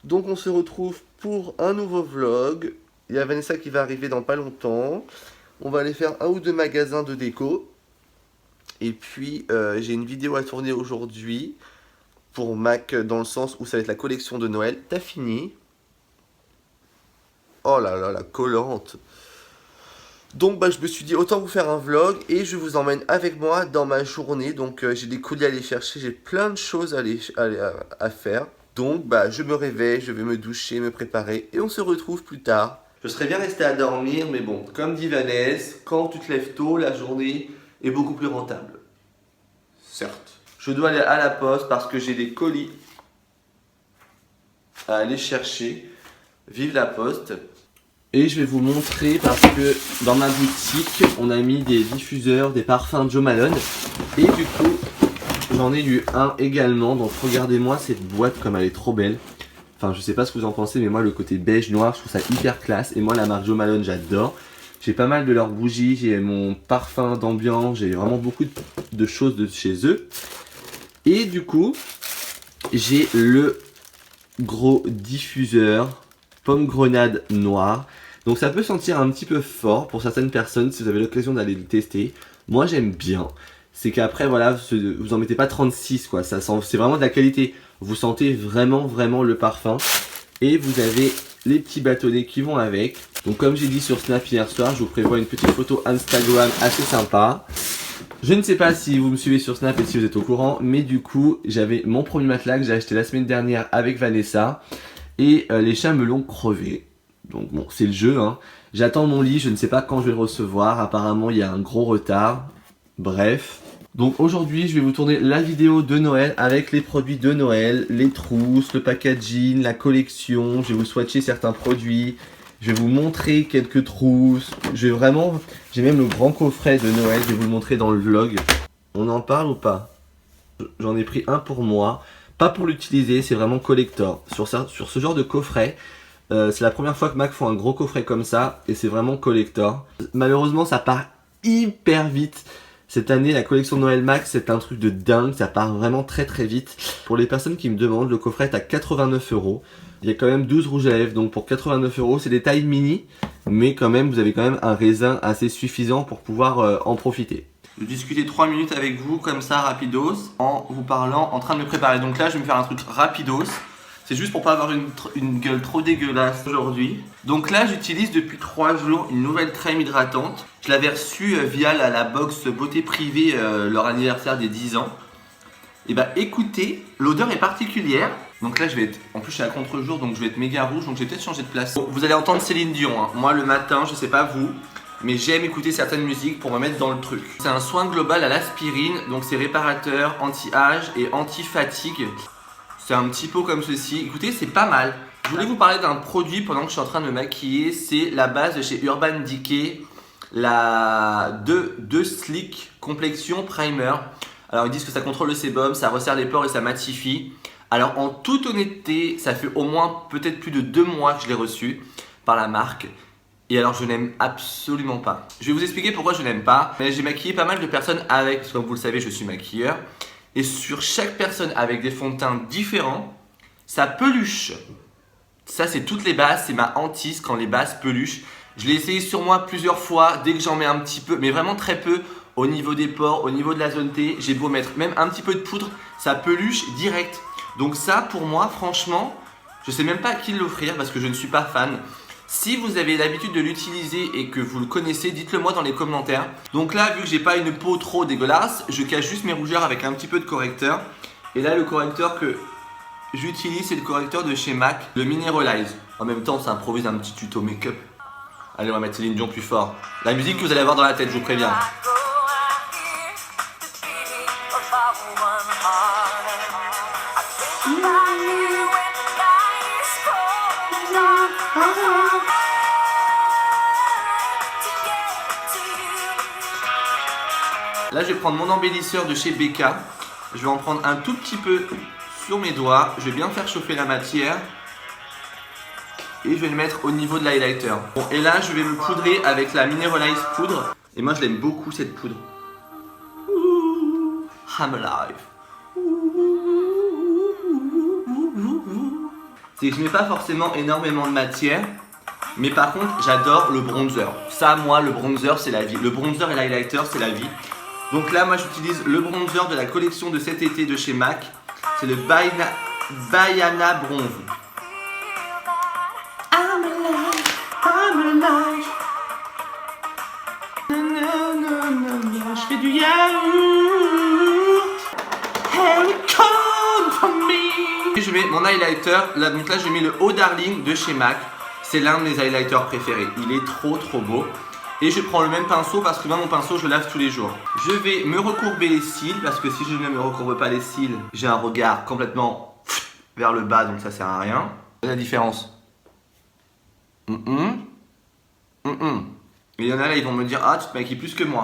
Donc on se retrouve pour un nouveau vlog. Il y a Vanessa qui va arriver dans pas longtemps. On va aller faire un ou deux magasins de déco. Et puis j'ai une vidéo à tourner aujourd'hui pour Mac, dans le sens où ça va être la collection de Noël. T'as fini? Oh là là, la collante. Donc je me suis dit autant vous faire un vlog et je vous emmène avec moi dans ma journée. Donc j'ai des colis à aller chercher, j'ai plein de choses à faire. Donc je me réveille, je vais me doucher, me préparer et on se retrouve plus tard. Je serais bien resté à dormir, mais bon, comme dit Vanessa, quand tu te lèves tôt, la journée est beaucoup plus rentable. Certes. Je dois aller à la poste parce que j'ai des colis à aller chercher. Vive la poste. Et je vais vous montrer parce que dans ma boutique, on a mis des diffuseurs, des parfums Jo Malone. Et du coup, j'en ai eu un également. Donc regardez-moi cette boîte comme elle est trop belle. Enfin, je sais pas ce que vous en pensez, mais moi le côté beige noir, je trouve ça hyper classe. Et moi la marque Jo Malone, j'adore. J'ai pas mal de leurs bougies, j'ai mon parfum d'ambiance, j'ai vraiment beaucoup de choses de chez eux. Et du coup, j'ai le gros diffuseur pomme grenade noir. Donc ça peut sentir un petit peu fort pour certaines personnes si vous avez l'occasion d'aller le tester. Moi j'aime bien. C'est qu'après voilà, vous en mettez pas 36 quoi, ça sent, c'est vraiment de la qualité. Vous sentez vraiment le parfum. Et vous avez les petits bâtonnets qui vont avec. Donc comme j'ai dit sur Snap hier soir, je vous prévois une petite photo Instagram assez sympa. Je ne sais pas si vous me suivez sur Snap et si vous êtes au courant, mais du coup j'avais mon premier matelas que j'ai acheté la semaine dernière avec Vanessa. Et les chats me l'ont crevé. Donc bon, c'est le jeu, hein. J'attends mon lit, je ne sais pas quand je vais le recevoir. Apparemment, il y a un gros retard. Bref. Donc aujourd'hui, je vais vous tourner la vidéo de Noël avec les produits de Noël, les trousses, le packaging, la collection. Je vais vous swatcher certains produits. Je vais vous montrer quelques trousses. J'ai même le grand coffret de Noël. Je vais vous le montrer dans le vlog. On en parle ou pas? J'en ai pris un pour moi. Pas pour l'utiliser, c'est vraiment collector. Sur ce genre de coffret, c'est la première fois que Mac font un gros coffret comme ça. Et c'est vraiment collector. Malheureusement, ça part hyper vite. Cette année, la collection de Noël Mac, c'est un truc de dingue. Ça part vraiment très vite. Pour les personnes qui me demandent, le coffret est à 89 €. Il y a quand même 12 rouges à lèvres. Donc pour 89 €, c'est des tailles mini. Mais quand même, vous avez quand même un raisin assez suffisant pour pouvoir en profiter. Je vais discuter 3 minutes avec vous comme ça rapidos en vous parlant, en train de me préparer. Donc là je vais me faire un truc rapidos. C'est juste pour pas avoir une gueule trop dégueulasse aujourd'hui. Donc là j'utilise depuis 3 jours une nouvelle crème hydratante. Je l'avais reçue via la box beauté privée, leur anniversaire des 10 ans. Et écoutez, l'odeur est particulière. Donc là je vais être, en plus je suis à contre-jour donc je vais être méga rouge. Donc je vais peut-être changer de place. Bon, vous allez entendre Céline Dion, hein. Moi le matin, je sais pas vous, mais j'aime écouter certaines musiques pour me mettre dans le truc. C'est un soin global à l'aspirine, donc c'est réparateur, anti-âge et anti-fatigue. C'est un petit pot comme ceci. Écoutez, c'est pas mal. Je voulais vous parler d'un produit pendant que je suis en train de me maquiller. C'est la base de chez Urban Decay, la 2 Slick Complexion Primer. Alors ils disent que ça contrôle le sébum, ça resserre les pores et ça matifie. Alors en toute honnêteté, ça fait au moins peut-être plus de 2 mois que je l'ai reçu par la marque. Et alors je n'aime absolument pas. Je vais vous expliquer pourquoi je n'aime pas. Mais j'ai maquillé pas mal de personnes avec, parce que comme vous le savez, je suis maquilleur. Et sur chaque personne avec des fonds de teint différents, ça peluche. Ça c'est toutes les bases, c'est ma hantise quand les bases peluchent. Je l'ai essayé sur moi plusieurs fois, dès que j'en mets un petit peu, mais vraiment très peu, au niveau des pores, au niveau de la zone T. J'ai beau mettre même un petit peu de poudre, ça peluche direct. Donc ça pour moi franchement, je sais même pas à qui l'offrir parce que je ne suis pas fan. Si vous avez l'habitude de l'utiliser et que vous le connaissez, dites-le moi dans les commentaires. Donc là, vu que j'ai pas une peau trop dégueulasse, je cache juste mes rougeurs avec un petit peu de correcteur. Et là, le correcteur que j'utilise, c'est le correcteur de chez MAC, le Mineralize. En même temps, ça improvise un petit tuto make-up. Allez, on va mettre Céline Dion plus fort. La musique que vous allez avoir dans la tête, je vous préviens. Là je vais prendre mon embellisseur de chez BK. Je vais en prendre un tout petit peu sur mes doigts. Je vais bien faire chauffer la matière. Et je vais le mettre au niveau de l'highlighter. Bon, et là je vais me poudrer avec la Mineralize poudre. Et moi je l'aime beaucoup cette poudre. I'm alive. c'est que je mets pas forcément énormément de matière. Mais par contre, j'adore le bronzer. Ça, moi, le bronzer, c'est la vie. Le bronzer et l'highlighter, c'est la vie. Donc là, moi, j'utilise le bronzer de la collection de cet été de chez MAC. C'est le Bayana Bronze. I'm alive, I'm alive. Je fais du yaourt. Hey, come for me. Je mets mon highlighter. Là, donc là, je mets le Oh Darling de chez MAC. C'est l'un de mes highlighters préférés. Il est trop beau. Et je prends le même pinceau parce que moi mon pinceau je le lave tous les jours. Je vais me recourber les cils parce que si je ne me recourbe pas les cils, j'ai un regard complètement vers le bas, donc ça sert à rien. La différence. Et il y en a là, ils vont me dire ah tu te maquilles plus que moi.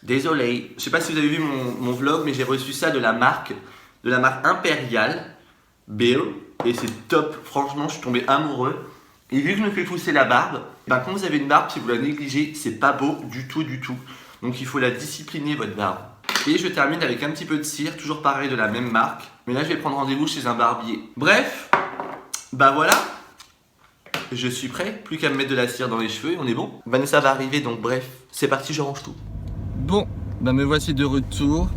Désolé. Je sais pas si vous avez vu mon vlog, mais j'ai reçu ça de la marque Impérial Bill. Et c'est top, franchement je suis tombé amoureux. Et vu que je me fais pousser la barbe, ben quand vous avez une barbe, si vous la négligez, c'est pas beau du tout. Donc il faut la discipliner votre barbe. Et je termine avec un petit peu de cire, toujours pareil de la même marque. Mais là je vais prendre rendez-vous chez un barbier. Bref, bah voilà. Je suis prêt, plus qu'à me mettre de la cire dans les cheveux et on est bon. Vanessa va arriver donc bref, c'est parti, je range tout. Bon, bah me voici de retour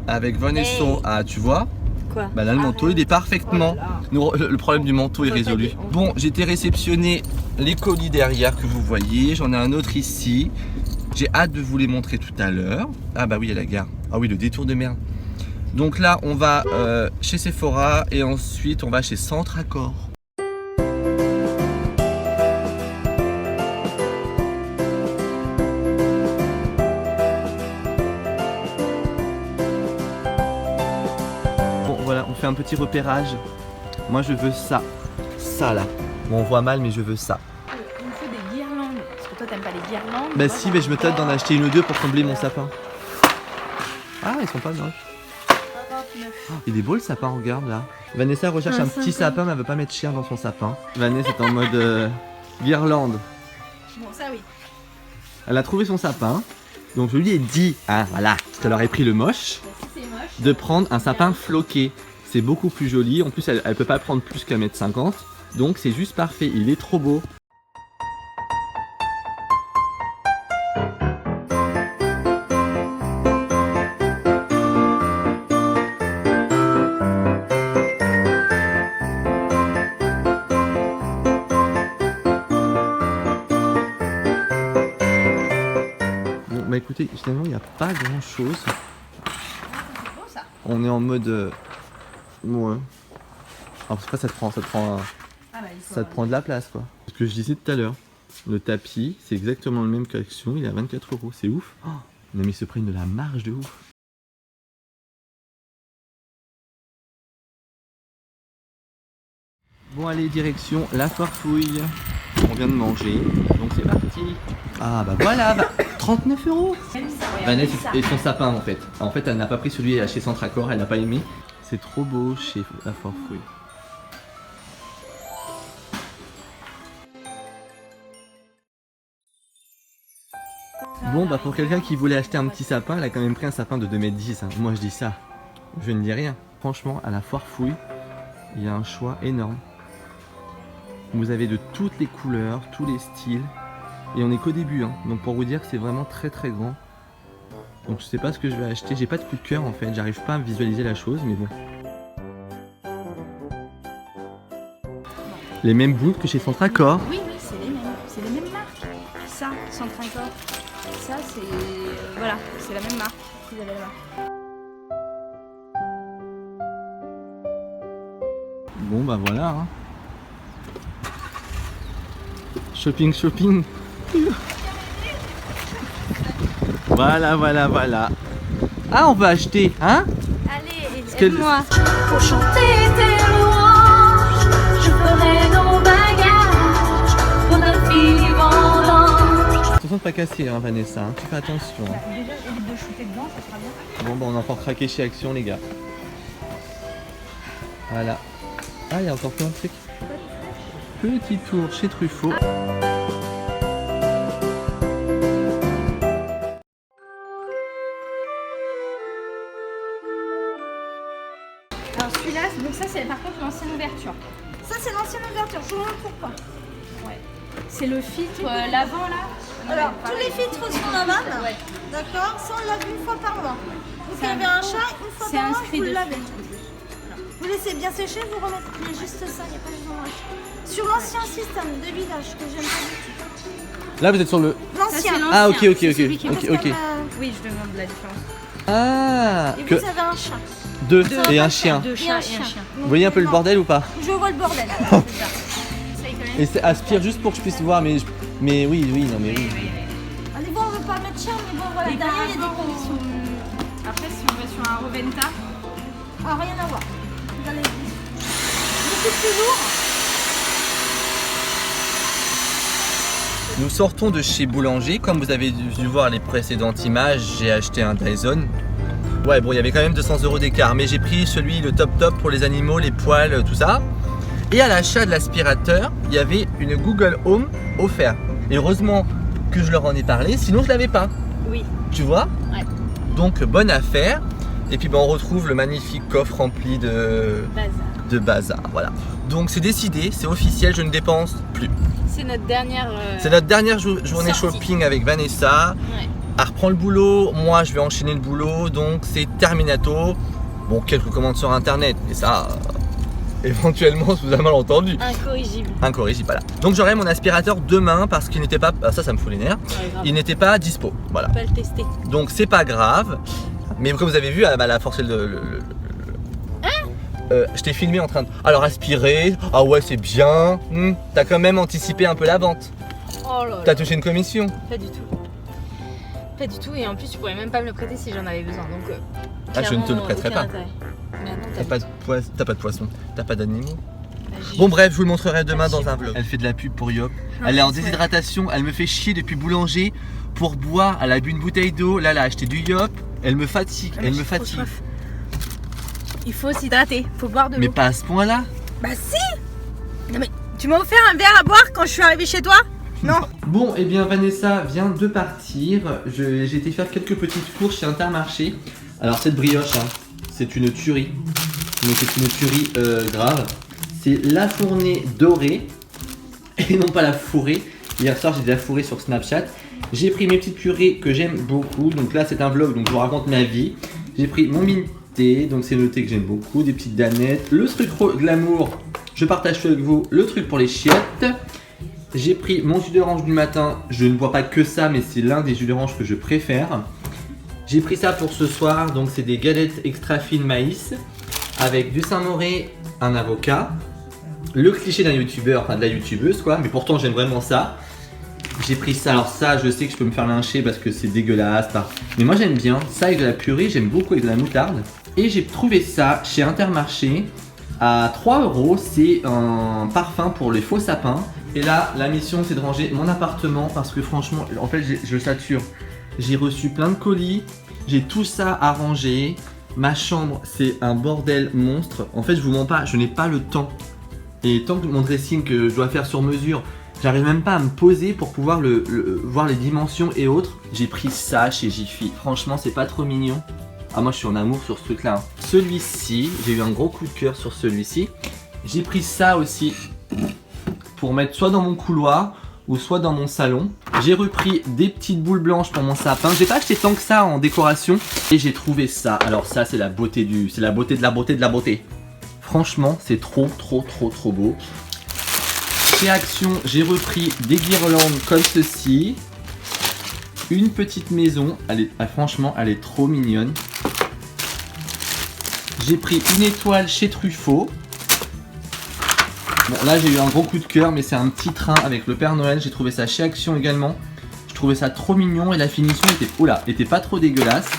avec Vanessa. Hey. Ah tu vois? Quoi? Bah là le manteau il est parfaitement. Oh le problème du manteau est résolu. Bon, j'ai été réceptionner les colis derrière que vous voyez. J'en ai un autre ici. J'ai hâte de vous les montrer tout à l'heure. Ah bah oui, à la gare. Ah oui, le détour de merde. Donc là, on va chez Sephora et ensuite on va chez Centre Accor. Voilà, on fait un petit repérage. Moi je veux ça. Ça là. Bon, on voit mal mais je veux ça. Il me faut des guirlandes. Parce que toi t'aimes pas les guirlandes. Bah si, mais je me tâte d'en acheter une ou deux pour combler mon sapin. Ah, ils sont pas moches. Oh, il est beau le sapin, regarde là. Vanessa recherche un petit sapin mais elle veut pas mettre chien dans son sapin. Vanessa est en mode guirlande. Bon, ça oui. Elle a trouvé son sapin. Donc je lui ai dit, hein, voilà, parce qu'elle aurait pris le moche, de prendre un sapin floqué. C'est beaucoup plus joli. En plus, elle peut pas prendre plus qu'1,50 m. Donc c'est juste parfait. Il est trop beau. Bon, bah écoutez, finalement, il n'y a pas grand chose. On est en mode. Ouais. Alors après ça te prend de la place quoi. Ce que je disais tout à l'heure, le tapis c'est exactement le même qu'Action, il est à 24 €, c'est ouf. Oh, non mais ils se prennent de la marge de ouf. Bon allez, direction la Farfouille. On vient de manger, donc c'est parti. Ah bah voilà, 39 €. Vanessa et son sapin en fait. En fait elle n'a pas pris celui chez Centre Accor, elle n'a pas aimé. C'est trop beau chez la Farfouille. Bon bah pour quelqu'un qui voulait acheter un petit sapin, elle a quand même pris un sapin de 2,10 m. Hein. Moi je dis ça, je ne dis rien. Franchement à la Farfouille, il y a un choix énorme. Vous avez de toutes les couleurs, tous les styles. Et on est qu'au début, hein. Donc pour vous dire que c'est vraiment très grand. Donc je sais pas ce que je vais acheter, j'ai pas de coup de cœur en fait, j'arrive pas à visualiser la chose mais bon. Les mêmes boules que chez Centre Accor. Oui, c'est les mêmes marques. Ça, Centre Accor. Ça, c'est. Voilà, c'est la même marque. Ils avaient là-bas. Bon bah voilà. Hein. Shopping. Voilà. Ah, on peut acheter, hein? Allez, aide-moi. Pour chanter tes louanges, je ferai nos bagages pour notre fille vendange. Attention de pas casser, hein, Vanessa, hein. Tu fais attention. Hein. Déjà, évite de shooter dedans, ça sera bien. Bon, bah, on a encore craqué chez Action, les gars. Voilà. Ah, il y a encore plein de trucs. Petit tour chez Truffaut. Alors celui-là, donc ça c'est par contre l'ancienne ouverture. Ça, c'est l'ancienne ouverture. Je vous montre pourquoi. Ouais. C'est le filtre l'avant là. Alors, tous les filtres sont lavables. Ouais. D'accord. Ça, on lave une fois par mois. Vous C'est avez un chat, une fois c'est par mois, inscrit vous le dessus. lavez. Vous laissez bien sécher, vous remettez. Il y a juste ça, il n'y a pas besoin de racheter. Sur l'ancien système de vidage que j'aime pas du tout. Là, vous êtes sur le. L'ancien. Ah, ok, ok, C'est ok. celui qui est Ok, Parce ok. qu'elle a- Oui, je demande la différence. Ah, Et que vous avez un chat. deux Ça et va un pas chien. Deux Et chats un et chien. un chien. Vous voyez un peu le Non. bordel ou pas? Je vois le bordel. C'est ça. Essaye quand même. Et c'est aspire juste pour que je puisse voir, mais oui, non, mais oui. Allez voir, on veut pas mettre cher, mais bon, voilà. Et Derrière, il y a des par rapport conditions. Après, si on va sur un Roventa, Ah, rien à voir. Vous allez beaucoup plus lourd. Nous sortons de chez Boulanger. Comme vous avez dû voir les précédentes images, j'ai acheté un Dyson. Ouais, bon, il y avait quand même 200 € d'écart, mais j'ai pris celui, le top pour les animaux, les poils, tout ça. Et à l'achat de l'aspirateur, il y avait une Google Home offerte. Et heureusement que je leur en ai parlé, sinon je l'avais pas. oui. Tu vois? Ouais. Donc, bonne affaire. Et puis, on retrouve le magnifique coffre rempli de bazar. Voilà. Donc, c'est décidé, c'est officiel, je ne dépense plus. C'est notre dernière. C'est notre dernière journée sortie. shopping avec Vanessa. Ouais. Elle reprend le boulot, moi je vais enchaîner le boulot, donc c'est terminato. Bon, quelques commandes sur internet, mais ça, éventuellement, sous un malentendu. Incorrigible. Incorrigible, voilà. Donc j'aurai mon aspirateur demain parce qu'il n'était pas. Ah, ça me fout les nerfs. Ouais, grave. Il n'était pas dispo. Voilà. On peut le tester. Donc c'est pas grave. Mais comme vous avez vu, elle a forcé je t'ai filmé en train de. Alors aspirer, ah ouais, c'est bien. T'as quand même anticipé un peu la vente. Oh là là. T'as touché une commission. Pas du tout. Pas du tout, et en plus tu pourrais même pas me le prêter si j'en avais besoin, donc Ah, je ne te le clairement, prêterai aucun pas. intérêt. Mais non, T'as pas de poisson, t'as pas d'animaux. j'ai- Bon bref, je vous le montrerai demain Ah, dans j'ai- un vlog. Elle fait de la pub pour Yop. Ah, Elle est en ouais. déshydratation, elle me fait chier depuis Boulanger pour boire. Elle a bu une bouteille d'eau, là elle a acheté du Yop. Elle me fatigue, Ah, mais elle me j'ai trop fatigue. soif. Il faut s'hydrater, faut boire de l'eau. Mais pas à ce point-là. Bah si. Non mais tu m'as offert un verre à boire quand je suis arrivée chez toi? Non. Bon, et bien Vanessa vient de partir. J'ai été faire quelques petites courses chez Intermarché. Alors cette brioche, hein, c'est une tuerie. Mais c'est une tuerie grave. C'est la fournée dorée et non pas la fourrée. Hier soir j'ai de la fourrée sur Snapchat. J'ai pris mes petites purées que j'aime beaucoup. Donc là c'est un vlog, donc je vous raconte ma vie. J'ai pris mon minté, donc c'est le thé que j'aime beaucoup, des petites danettes. Le truc glamour, je partage avec vous le truc pour les chiottes. J'ai pris mon jus d'orange du matin. Je ne bois pas que ça, mais c'est l'un des jus d'orange que je préfère. J'ai pris ça pour ce soir, donc c'est des galettes extra fines maïs avec du Saint-Moré, un avocat, le cliché d'un youtubeur, enfin de la youtubeuse quoi, mais pourtant j'aime vraiment ça. J'ai pris ça, alors ça je sais que je peux me faire lyncher parce que c'est dégueulasse, mais moi j'aime bien, ça avec de la purée, j'aime beaucoup avec de la moutarde. Et j'ai trouvé ça chez Intermarché à 3 €, c'est un parfum pour les faux sapins. Et là la mission c'est de ranger mon appartement parce que franchement, en fait je sature. J'ai reçu plein de colis, j'ai tout ça à ranger. Ma chambre, c'est un bordel monstre. En fait, je vous mens pas, je n'ai pas le temps. Et tant que mon dressing que je dois faire sur mesure, j'arrive même pas à me poser pour pouvoir voir les dimensions et autres. J'ai pris ça chez Jiffy. Franchement, c'est pas trop mignon. Ah, moi, je suis en amour sur ce truc-là. Hein. Celui-ci, j'ai eu un gros coup de cœur sur celui-ci. J'ai pris ça aussi pour mettre soit dans mon couloir ou soit dans mon salon. J'ai repris des petites boules blanches pour mon sapin. J'ai pas acheté tant que ça en décoration. Et j'ai trouvé ça. Alors ça c'est la beauté c'est la beauté de la beauté de la beauté. Franchement c'est trop beau. Chez Action j'ai repris des guirlandes comme ceci. Une petite maison. Franchement elle est trop mignonne. J'ai pris une étoile chez Truffaut. Bon là j'ai eu un gros coup de cœur, mais c'est un petit train avec le Père Noël, j'ai trouvé ça chez Action également. Je trouvais ça trop mignon et la finition était pas trop dégueulasse.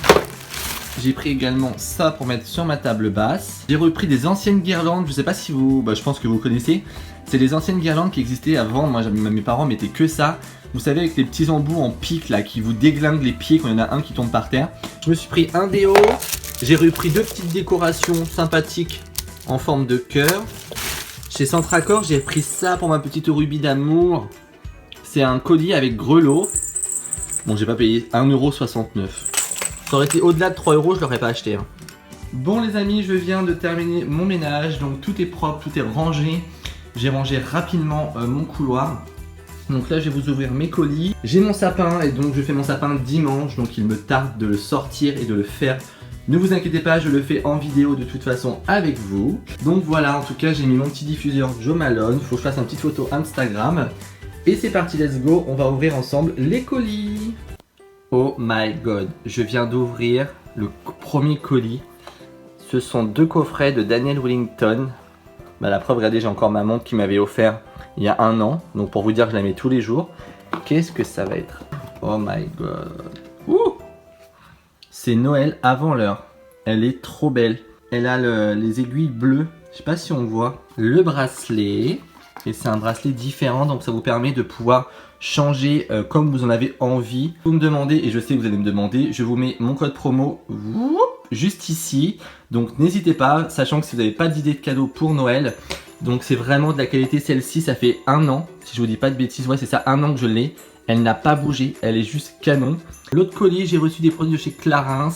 J'ai pris également ça pour mettre sur ma table basse. J'ai repris des anciennes guirlandes, je sais pas si vous, je pense que vous connaissez. C'est les anciennes guirlandes qui existaient avant, moi mes parents mettaient que ça. Vous savez avec les petits embouts en pique là qui vous déglinguent les pieds quand il y en a un qui tombe par terre. Je me suis pris un déo, j'ai repris deux petites décorations sympathiques en forme de cœur. Chez Centracor, j'ai pris ça pour ma petite rubis d'amour. C'est un collier avec grelot. Bon, j'ai pas payé 1,69 €. Ça aurait été au-delà de 3 €, je l'aurais pas acheté. Hein. Bon les amis, je viens de terminer mon ménage, donc tout est propre, tout est rangé. J'ai rangé rapidement mon couloir. Donc là je vais vous ouvrir mes colis. J'ai mon sapin et donc je fais mon sapin dimanche, donc il me tarde de le sortir et de le faire. Ne vous inquiétez pas, je le fais en vidéo de toute façon avec vous. Donc voilà, en tout cas j'ai mis mon petit diffuseur Jo Malone. Faut que je fasse une petite photo Instagram. Et c'est parti, let's go, on va ouvrir ensemble les colis. Oh my god, je viens d'ouvrir le premier colis. Ce sont 2 coffrets de Daniel Wellington. Bah, la preuve, regardez, j'ai encore ma montre qui m'avait offert il y a 1 an. Donc pour vous dire que je la mets tous les jours. Qu'est-ce que ça va être? Oh my god. Ouh, c'est Noël avant l'heure. Elle est trop belle. Elle a les aiguilles bleues. Je sais pas si on voit. Le bracelet. Et c'est un bracelet différent. Donc ça vous permet de pouvoir changer comme vous en avez envie. Vous me demandez, et je sais que vous allez me demander, je vous mets mon code promo juste ici. Donc n'hésitez pas, sachant que si vous n'avez pas d'idée de cadeau pour Noël, donc c'est vraiment de la qualité. Celle-ci, ça fait 1 an, si je vous dis pas de bêtises, ouais c'est ça, 1 an que je l'ai. Elle n'a pas bougé, elle est juste canon. L'autre colis, j'ai reçu des produits de chez Clarins.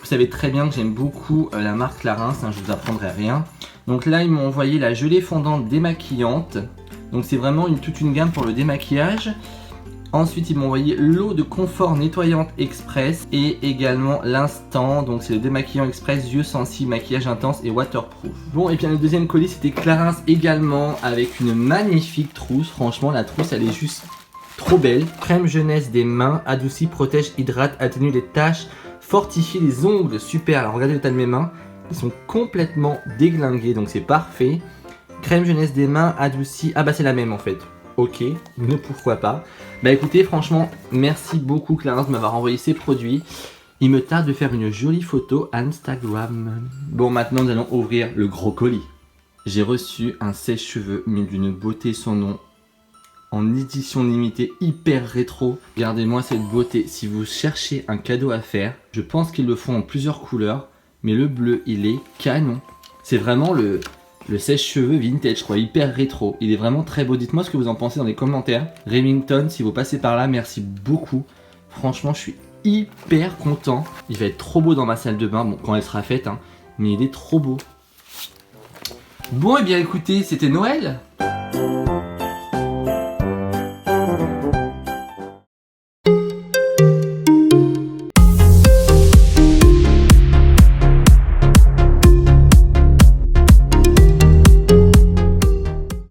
Vous savez très bien que j'aime beaucoup la marque Clarins, hein, je vous apprendrai rien. Donc là, ils m'ont envoyé la gelée fondante démaquillante. Donc c'est vraiment toute une gamme pour le démaquillage. Ensuite, ils m'ont envoyé l'eau de confort nettoyante express et également l'instant. Donc c'est le démaquillant express, yeux sensibles, maquillage intense et waterproof. Bon, et bien le deuxième colis, c'était Clarins également avec une magnifique trousse. Franchement, la trousse, elle est juste trop belle. Crème jeunesse des mains, adoucit, protège, hydrate, atténue les taches, fortifie les ongles. Super, alors regardez l'état de mes mains. Ils sont complètement déglingués, donc c'est parfait. Crème jeunesse des mains, adoucie. Ah bah c'est la même en fait. Ok, mais pourquoi pas. Bah écoutez, franchement, merci beaucoup Clarins de m'avoir envoyé ces produits. Il me tarde de faire une jolie photo Instagram. Bon, maintenant nous allons ouvrir le gros colis. J'ai reçu un sèche-cheveux, mais d'une beauté sans nom. En édition limitée, hyper rétro. Regardez-moi cette beauté. Si vous cherchez un cadeau à faire, je pense qu'ils le font en plusieurs couleurs. Mais le bleu, il est canon. C'est vraiment le sèche-cheveux vintage, quoi, hyper rétro. Il est vraiment très beau. Dites-moi ce que vous en pensez dans les commentaires. Remington, si vous passez par là, merci beaucoup. Franchement, je suis hyper content. Il va être trop beau dans ma salle de bain, bon, quand elle sera faite, hein. Mais il est trop beau. Bon, et bien écoutez, c'était Noël.